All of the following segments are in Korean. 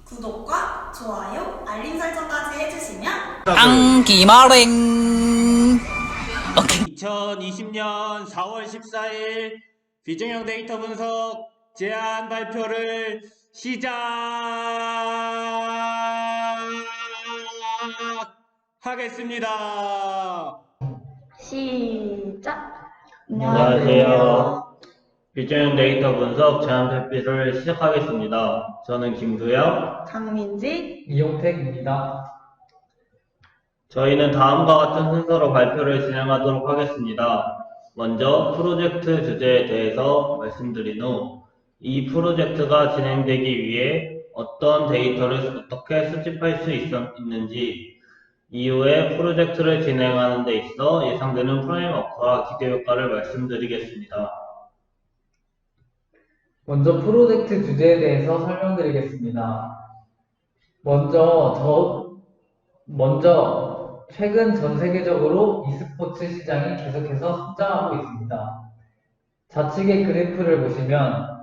구독과 좋아요, 알림 설정까지 해주시면 안기마랭. 오케이. 2020년 4월 14일 비중형 데이터 분석 제안 발표를 시작하겠습니다. 시작! 안녕하세요. 비중형 데이터 분석 제안 발표를 시작하겠습니다. 저는 김두영. 강민지, 이용택입니다. 저희는 다음과 같은 순서로 발표를 진행하도록 하겠습니다. 먼저 프로젝트 주제에 대해서 말씀드린 후 이 프로젝트가 진행되기 위해 어떤 데이터를 어떻게 수집할 수 있는지, 이후에 프로젝트를 진행하는 데 있어 예상되는 프레임워크와 기대 효과를 말씀드리겠습니다. 먼저 프로젝트 주제에 대해서 설명드리겠습니다. 먼저 최근 전 세계적으로 e스포츠 시장이 계속해서 성장하고 있습니다. 좌측의 그래프를 보시면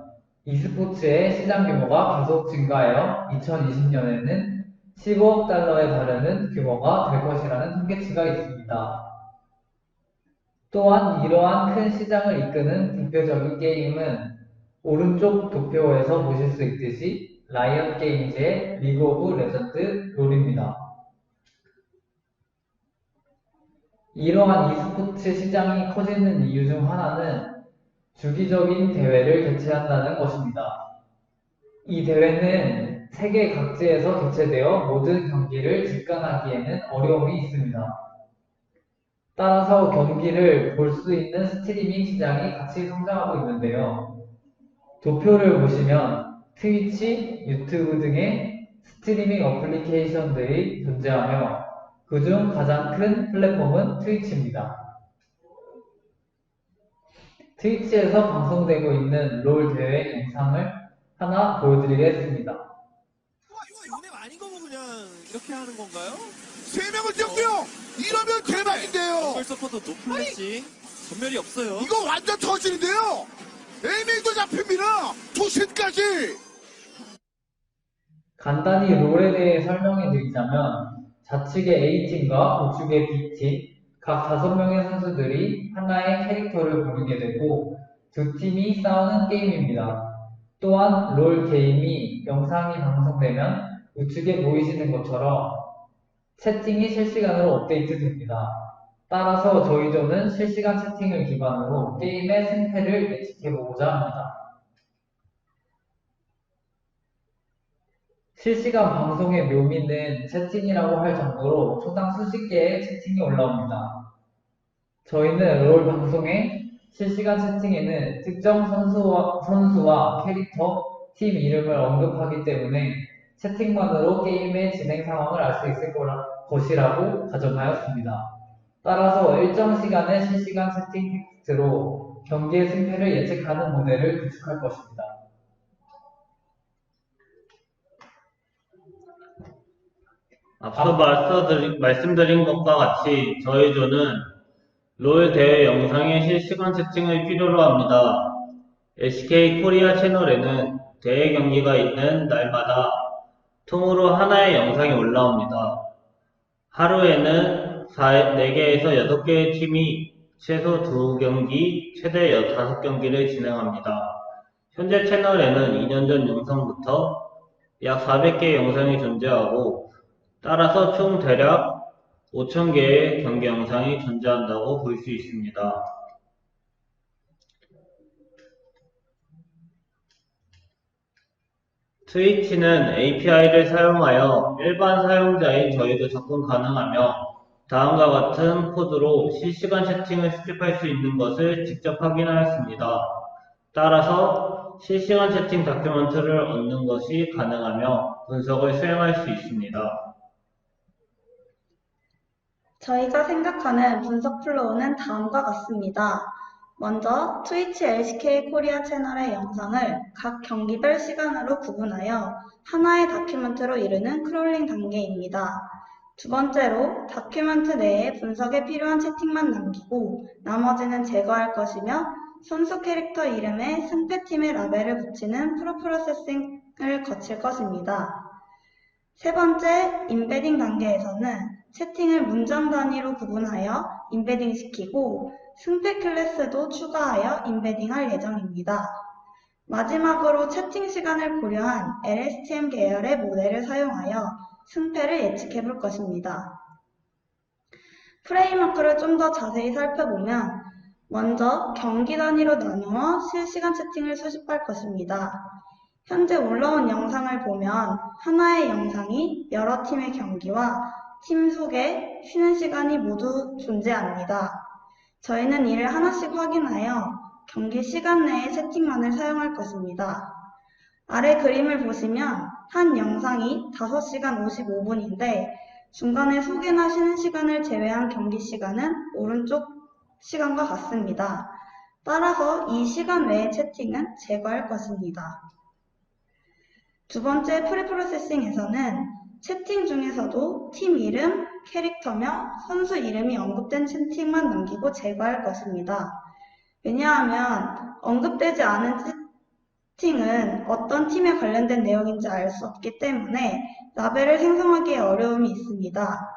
e스포츠의 시장 규모가 계속 증가하여 2020년에는 15억 달러에 달하는 규모가 될 것이라는 통계치가 있습니다. 또한 이러한 큰 시장을 이끄는 대표적인 게임은 오른쪽 도표에서 보실 수 있듯이 라이엇 게임즈의 리그 오브 레전드 롤입니다. 이러한 e스포츠 시장이 커지는 이유 중 하나는 주기적인 대회를 개최한다는 것입니다. 이 대회는 세계 각지에서 개최되어 모든 경기를 직관하기에는 어려움이 있습니다. 따라서 경기를 볼 수 있는 스트리밍 시장이 같이 성장하고 있는데요. 도표를 보시면 트위치, 유튜브 등의 스트리밍 어플리케이션들이 존재하며 그중 가장 큰 플랫폼은 트위치입니다. 트위치에서 방송되고 있는 롤 대회 영상을 하나 보여드리겠습니다. 이거 연애 아닌 거고 그냥 이렇게 하는 건가요? 3명을 뛰었고요. 이러면 대박인데요. 걸 서포터 노플래시 전멸이 없어요. 이거 완전 터지는데요. 에이밍도 잡힙니다. 투신까지. 간단히 롤에 대해 설명해 드리자면 좌측의 A팀과 우측의 B팀 각 5명의 선수들이 하나의 캐릭터를 고르게 되고 두 팀이 싸우는 게임입니다. 또한 롤 게임이 영상이 방송되면 우측에 보이시는 것처럼 채팅이 실시간으로 업데이트됩니다. 따라서 저희조는 실시간 채팅을 기반으로 게임의 승패를 예측해보고자 합니다. 실시간 방송의 묘미는 채팅이라고 할 정도로 초당 수십 개의 채팅이 올라옵니다. 저희는 롤 방송의 실시간 채팅에는 특정 선수와 캐릭터, 팀 이름을 언급하기 때문에 채팅만으로 게임의 진행 상황을 알 수 있을 것이라고 가정하였습니다. 따라서 일정 시간의 실시간 채팅 텍스트로 경기의 승패를 예측하는 모델을 구축할 것입니다. 앞서 말씀드린 것과 같이 저희 조는 롤 대회 영상의 실시간 채팅을 필요로 합니다. SK 코리아 채널에는 대회 경기가 있는 날마다 통으로 하나의 영상이 올라옵니다. 하루에는 4개에서 6개의 팀이 최소 2경기, 최대 5경기를 진행합니다. 현재 채널에는 2년 전 영상부터 약 400개의 영상이 존재하고 따라서 총 대략 5,000개의 경기 영상이 존재한다고 볼 수 있습니다. 트위치는 API를 사용하여 일반 사용자인 저희도 접근 가능하며 다음과 같은 코드로 실시간 채팅을 수집할 수 있는 것을 직접 확인하였습니다. 따라서 실시간 채팅 다큐멘트를 얻는 것이 가능하며 분석을 수행할 수 있습니다. 저희가 생각하는 분석 플로우는 다음과 같습니다. 먼저 트위치 LCK 코리아 채널의 영상을 각 경기별 시간으로 구분하여 하나의 다큐멘트로 이루는 크롤링 단계입니다. 두 번째로 다큐멘트 내에 분석에 필요한 채팅만 남기고 나머지는 제거할 것이며 선수 캐릭터 이름에 승패팀의 라벨을 붙이는 프로세싱을 거칠 것입니다. 세 번째, 임베딩 단계에서는 채팅을 문장 단위로 구분하여 임베딩 시키고 승패 클래스도 추가하여 임베딩할 예정입니다. 마지막으로 채팅 시간을 고려한 LSTM 계열의 모델을 사용하여 승패를 예측해 볼 것입니다. 프레임워크를 좀 더 자세히 살펴보면 먼저 경기 단위로 나누어 실시간 채팅을 수집할 것입니다. 현재 올라온 영상을 보면 하나의 영상이 여러 팀의 경기와 팀 속에 쉬는 시간이 모두 존재합니다. 저희는 이를 하나씩 확인하여 경기 시간 내에 채팅만을 사용할 것입니다. 아래 그림을 보시면 한 영상이 5시간 55분인데 중간에 소개나 쉬는 시간을 제외한 경기 시간은 오른쪽 시간과 같습니다. 따라서 이 시간 외의 채팅은 제거할 것입니다. 두 번째 프리프로세싱에서는 채팅 중에서도 팀 이름, 캐릭터명, 선수 이름이 언급된 채팅만 남기고 제거할 것입니다. 왜냐하면 언급되지 않은 채팅은 어떤 팀에 관련된 내용인지 알 수 없기 때문에 라벨을 생성하기에 어려움이 있습니다.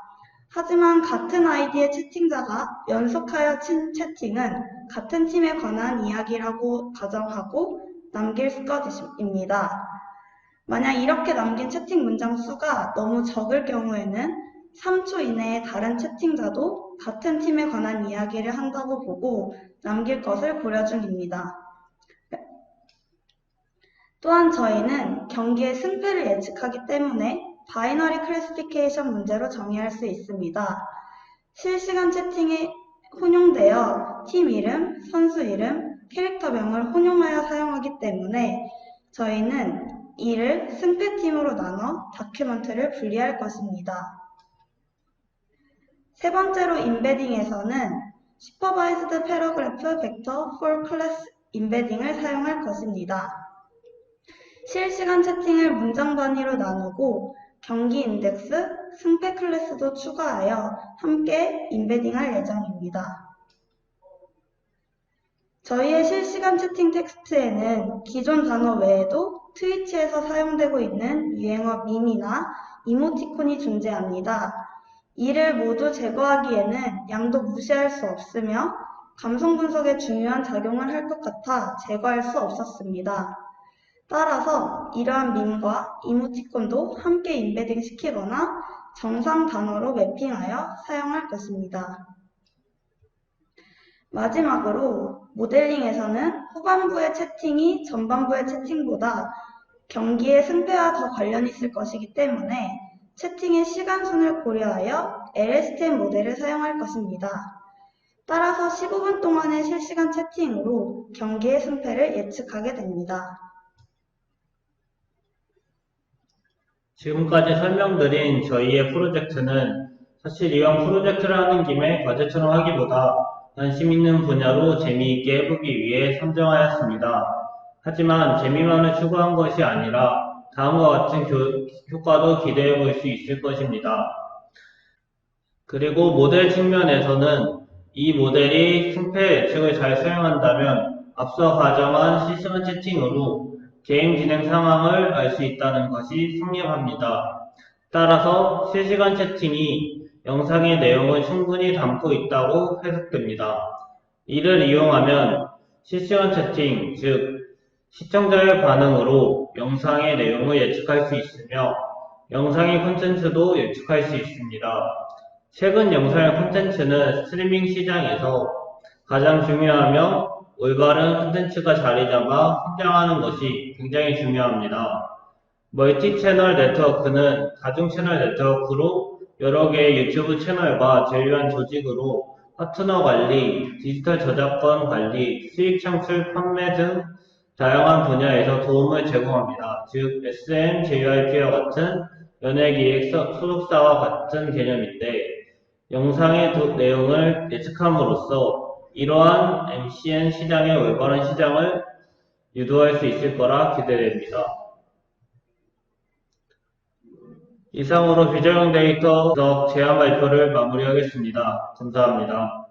하지만 같은 아이디의 채팅자가 연속하여 친 채팅은 같은 팀에 관한 이야기라고 가정하고 남길 것입니다. 만약 이렇게 남긴 채팅 문장 수가 너무 적을 경우에는 3초 이내에 다른 채팅자도 같은 팀에 관한 이야기를 한다고 보고 남길 것을 고려 중입니다. 또한 저희는 경기의 승패를 예측하기 때문에 바이너리 클래시피케이션 문제로 정의할 수 있습니다. 실시간 채팅에 혼용되어 팀 이름, 선수 이름, 캐릭터명을 혼용하여 사용하기 때문에 저희는 이를 승패팀으로 나눠 다큐멘트를 분리할 것입니다. 세 번째로 임베딩에서는 슈퍼바이즈드 패러그래프 벡터 for 클래스 임베딩을 사용할 것입니다. 실시간 채팅을 문장 단위로 나누고 경기 인덱스, 승패 클래스도 추가하여 함께 임베딩할 예정입니다. 저희의 실시간 채팅 텍스트에는 기존 단어 외에도 트위치에서 사용되고 있는 유행어 밈이나 이모티콘이 존재합니다. 이를 모두 제거하기에는 양도 무시할 수 없으며 감성 분석에 중요한 작용을 할 것 같아 제거할 수 없었습니다. 따라서 이러한 밈과 이모티콘도 함께 임베딩 시키거나 정상 단어로 매핑하여 사용할 것입니다. 마지막으로 모델링에서는 후반부의 채팅이 전반부의 채팅보다 경기의 승패와 더 관련이 있을 것이기 때문에 채팅의 시간순을 고려하여 LSTM 모델을 사용할 것입니다. 따라서 15분 동안의 실시간 채팅으로 경기의 승패를 예측하게 됩니다. 지금까지 설명드린 저희의 프로젝트는 사실 이왕 프로젝트를 하는 김에 과제처럼 하기보다 관심 있는 분야로 재미있게 해보기 위해 선정하였습니다. 하지만 재미만을 추구한 것이 아니라 다음과 같은 효과도 기대해 볼 수 있을 것입니다. 그리고 모델 측면에서는 이 모델이 승패 예측을 잘 수행한다면 앞서 가정한 실시간 채팅으로 게임 진행 상황을 알 수 있다는 것이 성립합니다. 따라서 실시간 채팅이 영상의 내용을 충분히 담고 있다고 해석됩니다. 이를 이용하면 실시간 채팅, 즉 시청자의 반응으로 영상의 내용을 예측할 수 있으며 영상의 콘텐츠도 예측할 수 있습니다. 최근 영상의 콘텐츠는 스트리밍 시장에서 가장 중요하며 올바른 콘텐츠가 자리 잡아 성장하는 것이 굉장히 중요합니다. 멀티 채널 네트워크는 다중 채널 네트워크로 여러 개의 유튜브 채널과 제휴한 조직으로 파트너 관리, 디지털 저작권 관리, 수익 창출, 판매 등 다양한 분야에서 도움을 제공합니다. 즉 SM, JYP와 같은 연예기획 소속사와 같은 개념인데 영상의 내용을 예측함으로써 이러한 MCN 시장의 올바른 시장을 유도할 수 있을 거라 기대됩니다. 이상으로 비전형 데이터 분석 제안 발표를 마무리하겠습니다. 감사합니다.